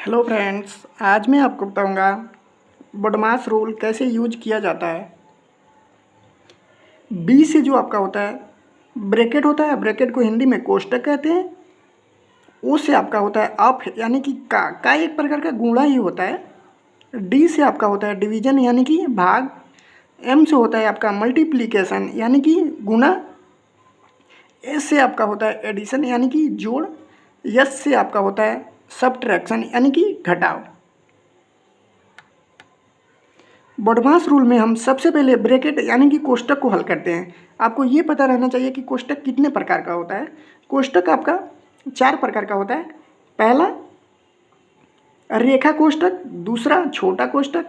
Hello friends, आज मैं आपको बताऊंगा बॉडमास रूल कैसे यूज किया जाता है। बी से जो आपका होता है ब्रैकेट होता है, ब्रैकेट को हिंदी में कोष्टक कहते हैं। ओ से आपका होता है अप यानी कि का एक प्रकार का गुणा ही होता है। डी से आपका होता है डिवीजन यानी कि भाग। एम से होता है आपका मल्टीप्लिकेशन यानी कि गुणा। एस से आपका होता है एडिशन यानी कि जोड़। यस से आपका होता है सबट्रैक्शन यानी कि घटाव। बॉडमास रूल में हम सबसे पहले ब्रैकेट यानी कि कोष्टक को हल करते हैं। आपको ये पता रहना चाहिए कि कोष्टक कितने प्रकार का होता है। कोष्टक आपका 4 प्रकार का होता है। पहला रेखा कोष्टक, दूसरा छोटा कोष्टक,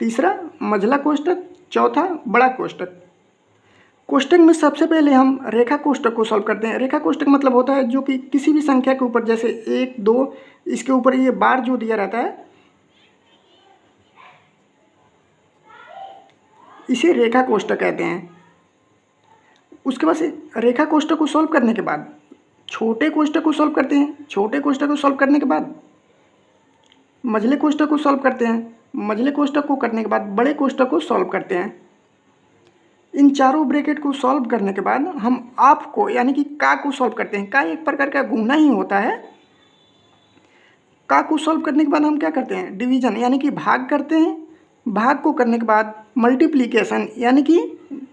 तीसरा मझला कोष्टक, चौथा बड़ा कोष्टक। कोष्टक में सबसे पहले हम रेखा कोष्टक को सॉल्व करते हैं। रेखा कोष्टक मतलब होता है जो कि किसी भी संख्या के ऊपर, जैसे 1, 2, इसके ऊपर ये बार जो दिया रहता है इसे रेखा कोष्टक कहते हैं। उसके बाद से रेखा कोष्टक को सॉल्व करने के बाद छोटे कोष्टक को सॉल्व करते हैं। छोटे कोष्टक को सॉल्व करने के बाद मझले कोष्टक को सॉल्व करते हैं। मझले कोष्टक को करने के बाद बड़े कोष्टक को सॉल्व करते हैं। इन चारों ब्रैकेट को सॉल्व करने के बाद हम आप को यानी कि का को सॉल्व करते हैं। का एक प्रकार का गुणा ही होता है। का को सॉल्व करने के बाद हम क्या करते हैं, डिवीजन यानी कि भाग करते हैं। भाग को करने के बाद मल्टीप्लिकेशन यानी कि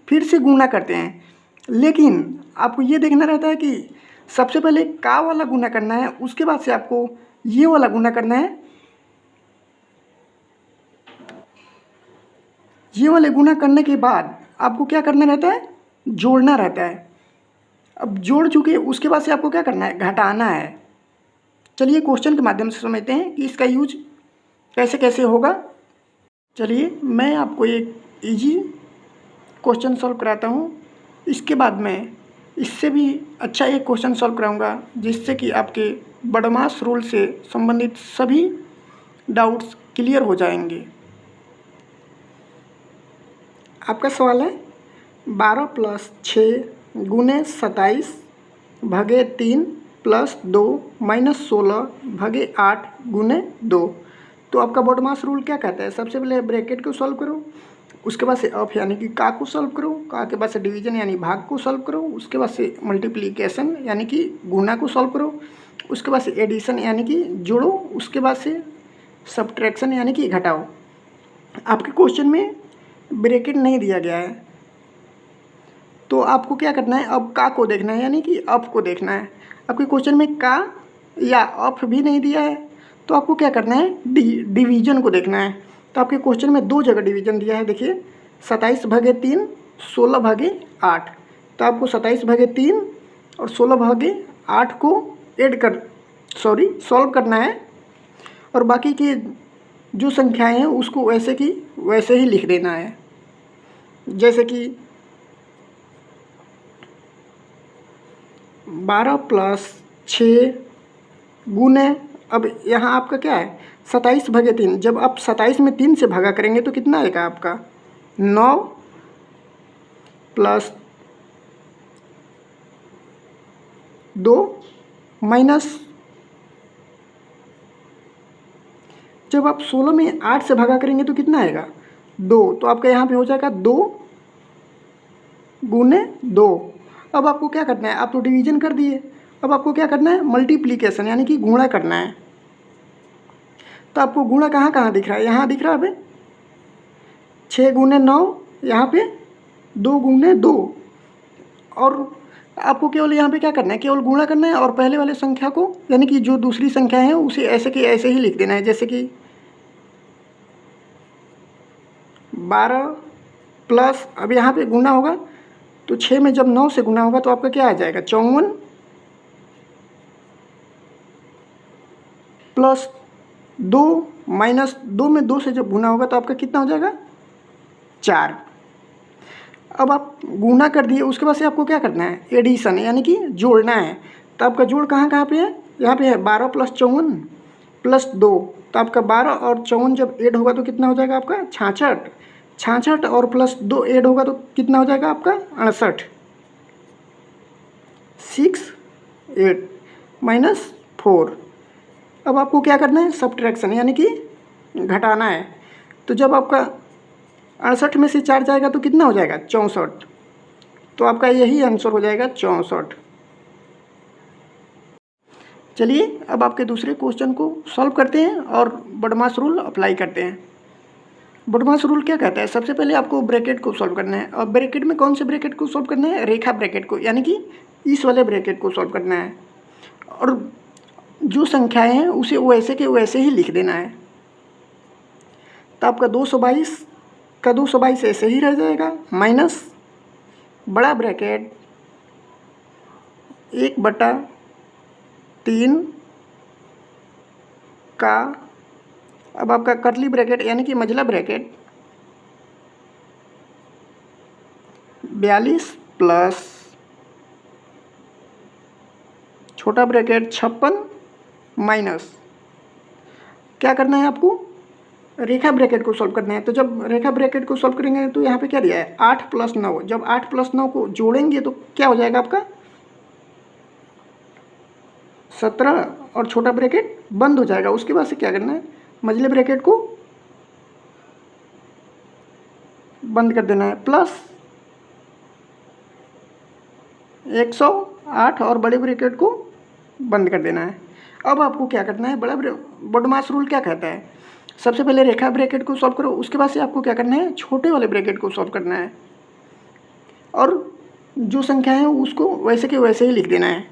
फिर से गुणा करते हैं। लेकिन आपको ये देखना रहता है कि सबसे पहले का वाला गुणा करना है, उसके बाद से आपको ये वाला गुणा करना है। ये वाले गुणा करने के बाद आपको क्या करना रहता है, जोड़ना रहता है। अब जोड़ चुके उसके बाद से आपको क्या करना है, घटाना है। चलिए क्वेश्चन के माध्यम से समझते हैं कि इसका यूज कैसे कैसे होगा। चलिए मैं आपको एक इजी क्वेश्चन सॉल्व कराता हूँ। इसके बाद मैं इससे भी अच्छा एक क्वेश्चन सॉल्व कराऊंगा जिससे कि आपके बॉडमास रूल से संबंधित सभी डाउट्स क्लियर हो जाएंगे। आपका सवाल है 12 + 6 × 27 / 3 + 2 - 16 / 8 × 2। तो आपका बॉडमास रूल क्या कहता है, सबसे पहले ब्रैकेट को सॉल्व करो, उसके बाद से अप यानी कि का को सॉल्व करो, का के बाद से डिवीजन यानी भाग को सॉल्व करो, उसके बाद से मल्टीप्लिकेशन यानी कि गुणा को सॉल्व करो, उसके बाद से एडिशन यानी कि जोड़ो, उसके बाद से सबट्रैक्शन यानी कि घटाओ। आपके क्वेश्चन में ब्रैकेट नहीं दिया गया है तो आपको क्या करना है, अब का को देखना है यानी कि अप को देखना है। आपके क्वेश्चन में का या अप भी नहीं दिया है तो आपको क्या करना है, डिवीजन को देखना है। तो आपके क्वेश्चन में 2 जगह डिवीजन दिया है। देखिए 27/3 16/8। तो आपको 27/3 और 16/8 को सॉल्व करना है और बाकी के जो संख्याएं हैं उसको वैसे की वैसे ही लिख देना है। जैसे कि 12 + 6 गुने, अब यहाँ आपका क्या है 27/3। जब आप 27 में 3 से भागा करेंगे तो कितना आएगा आपका 9 + 2 माइनस, जब आप 16 में 8 से भागा करेंगे तो कितना आएगा 2। तो आपका यहाँ पे हो जाएगा 2 × 2। अब आपको क्या करना है, आप तो डिवीजन कर दिए, अब आपको क्या करना है, मल्टीप्लिकेशन यानी कि गुणा करना है। तो आपको गुणा कहाँ कहाँ दिख रहा है, यहाँ दिख रहा है अभी 6 × 9, यहाँ पे 2 × 2। और आपको केवल यहाँ पे क्या करना है, केवल गुणा करना है और पहले वाले संख्या को यानी कि जो दूसरी संख्या है उसे ऐसे के ऐसे ही लिख देना है। जैसे कि 12 प्लस, अब यहाँ पे गुणा होगा तो 6 में जब 9 से गुणा होगा तो आपका क्या आ जाएगा 54 + 2 माइनस 2 में 2 से जब गुणा होगा तो आपका कितना हो जाएगा 4। अब आप गुणा कर दिए, उसके बाद से आपको क्या करना है, एडिशन यानी कि जोड़ना है। तो आपका जोड़ कहाँ कहाँ पे है, यहाँ पे है 12 + 54 + 2। तो आपका 12 और 54 जब ऐड होगा तो कितना हो जाएगा आपका 66। 66 और +2 ऐड होगा तो कितना हो जाएगा आपका 68। 6 8 - 4 अब आपको क्या करना है, सब्ट्रैक्शन यानी कि घटाना है। तो जब आपका 68 में से 4 जाएगा तो कितना हो जाएगा, 64। तो आपका यही आंसर हो जाएगा 64। चलिए अब आपके दूसरे क्वेश्चन को सॉल्व करते हैं और बडमास रूल अप्लाई करते हैं। बडमास रूल क्या कहता है, सबसे पहले आपको ब्रैकेट को सॉल्व करना है। और ब्रैकेट में कौन से ब्रैकेट को सॉल्व करना है, रेखा ब्रैकेट को, यानी कि इस वाले ब्रैकेट को सॉल्व करना है। और जो संख्याएं हैं उसे वैसे के वैसे ही लिख देना है। तो आपका 222 का 222 ऐसे ही रह जाएगा, माइनस बड़ा ब्रैकेट 1/3 का, अब आपका कर्ली ब्रैकेट यानी कि मझला ब्रैकेट 42 प्लस छोटा ब्रैकेट 56 माइनस, क्या करना है आपको, रेखा ब्रैकेट को सॉल्व करना है। तो जब रेखा ब्रैकेट को सॉल्व करेंगे तो यहाँ पे क्या दिया है, 8 + 9। जब 8 + 9 को जोड़ेंगे तो क्या हो जाएगा आपका 17 और छोटा ब्रैकेट बंद हो जाएगा। उसके बाद से क्या करना है, मझले ब्रैकेट को बंद कर देना है, प्लस 108 और बड़े ब्रैकेट को बंद कर देना है। अब आपको क्या करना है, बडमास रूल क्या कहता है, सबसे पहले रेखा ब्रैकेट को सॉल्व करो, उसके बाद से आपको क्या करना है, छोटे वाले ब्रैकेट को सॉल्व करना है और जो संख्या है उसको वैसे के वैसे ही लिख देना है।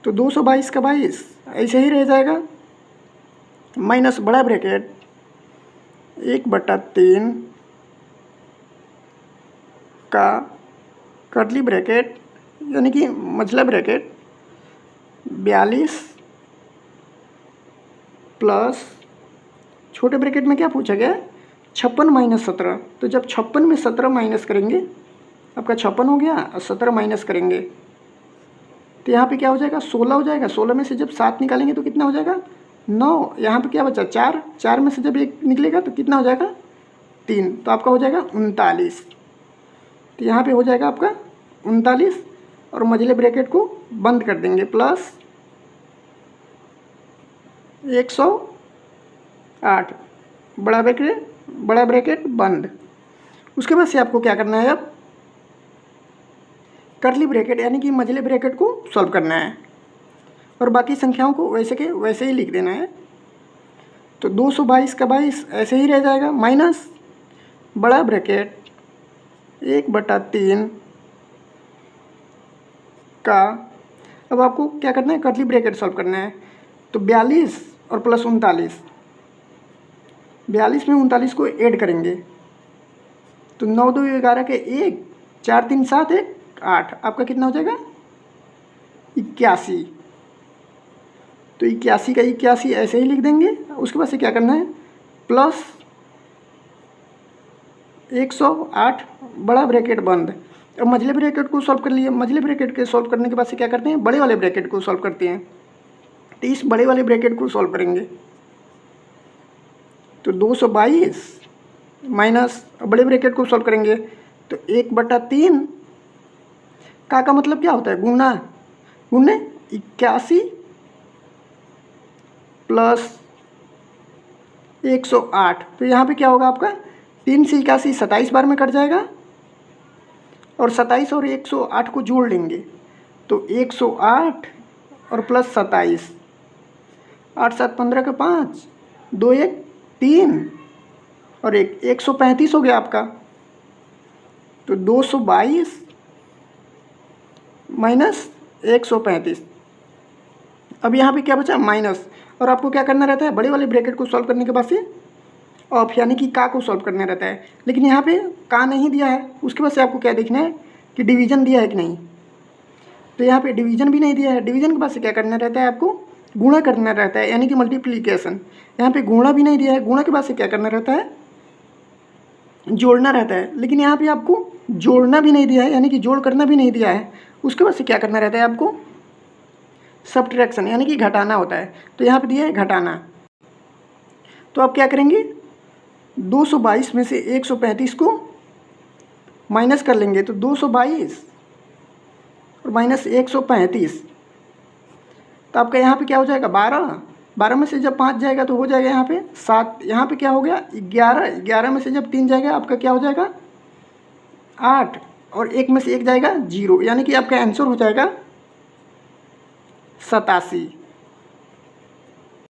तो 222 का 22 ऐसे ही रह जाएगा, माइनस बड़ा ब्रैकेट 1/3 का कर्ली ब्रैकेट यानी कि मझला ब्रैकेट 42 प्लस छोटे ब्रैकेट में क्या पूछा गया, 56 - 17। तो जब 56 में 17 माइनस करेंगे, आपका 56 हो गया और 17 माइनस करेंगे तो यहाँ पे क्या हो जाएगा, 16 हो जाएगा। 16 में से जब 7 निकालेंगे तो कितना हो जाएगा, 9। यहाँ पे क्या बचा, 4। 4 में से जब 1 निकलेगा तो कितना हो जाएगा, 3। तो आपका हो जाएगा 39। तो यहाँ पे हो जाएगा आपका 39 और मझले ब्रैकेट को बंद कर देंगे, प्लस 108 बड़ा ब्रैकेट बंद। उसके बाद से आपको क्या करना है, अब कर्ली ब्रैकेट यानी कि मझले ब्रैकेट को सॉल्व करना है और बाकी संख्याओं को वैसे के वैसे ही लिख देना है। तो 222 का 22 ऐसे ही रह जाएगा, माइनस बड़ा ब्रैकेट 1/3 का, अब आपको क्या करना है, कर्ली ब्रैकेट सॉल्व करना है। तो 42 और प्लस 39, 42 में 39 को ऐड करेंगे तो 9 2 11 के 1, 4 3 7 1 8, आपका कितना हो जाएगा, 81। तो 81 का 81 ऐसे ही लिख देंगे। उसके बाद से क्या करना है, प्लस 108 बड़ा ब्रैकेट बंद। अब मझले ब्रैकेट को सॉल्व कर लिए, मझले ब्रैकेट के सॉल्व करने के बाद से क्या करते हैं, बड़े वाले ब्रैकेट को सॉल्व करते हैं। तो इस बड़े वाले ब्रैकेट को सॉल्व करेंगे तो 222 माइनस बड़े ब्रैकेट को सॉल्व करेंगे तो 1/3 का मतलब क्या होता है, गुणा, गुणे 81 प्लस 108। तो यहाँ पे क्या होगा आपका, 3 से 81 27 बार में कट जाएगा और 27 और 108 को जोड़ लेंगे तो 108 और प्लस 27, 8 7 15 का 5, 2 1 3 और 135 हो गया आपका। तो 222 माइनस 135, अब यहाँ पे क्या बचा, माइनस। और आपको क्या करना रहता है, बड़े वाले ब्रैकेट को सॉल्व करने के बाद से ऑफ यानी कि का को सॉल्व करना रहता है, लेकिन यहाँ पे का नहीं दिया है। उसके बाद से आपको क्या देखना है कि डिवीज़न दिया है कि नहीं। तो यहाँ पे डिवीज़न भी नहीं दिया है, डिवीज़न के बाद से क्या करना रहता है, आपको गुणा करना रहता है यानी कि मल्टीप्लिकेशन। यहाँ पे गुणा भी नहीं दिया है, गुणा के बाद से क्या करना रहता है, जोड़ना रहता है। लेकिन यहाँ पे आपको जोड़ना भी नहीं दिया है यानी कि जोड़ करना भी नहीं दिया है। उसके बाद से क्या करना रहता है, आपको सब्ट्रैक्शन यानी कि घटाना होता है। तो यहाँ पे दिया है घटाना, तो आप क्या करेंगे, 222 में से 135 को माइनस कर लेंगे तो 222 और माइनस 135, तो आपका यहाँ पे क्या हो जाएगा 12, 12 में से जब 5 जाएगा तो हो जाएगा यहाँ पे 7, यहाँ पे क्या हो गया 11, 11 में से जब 3 जाएगा आपका क्या हो जाएगा 8, और 1 में से 1 जाएगा 0, यानी कि आपका आंसर हो जाएगा 87।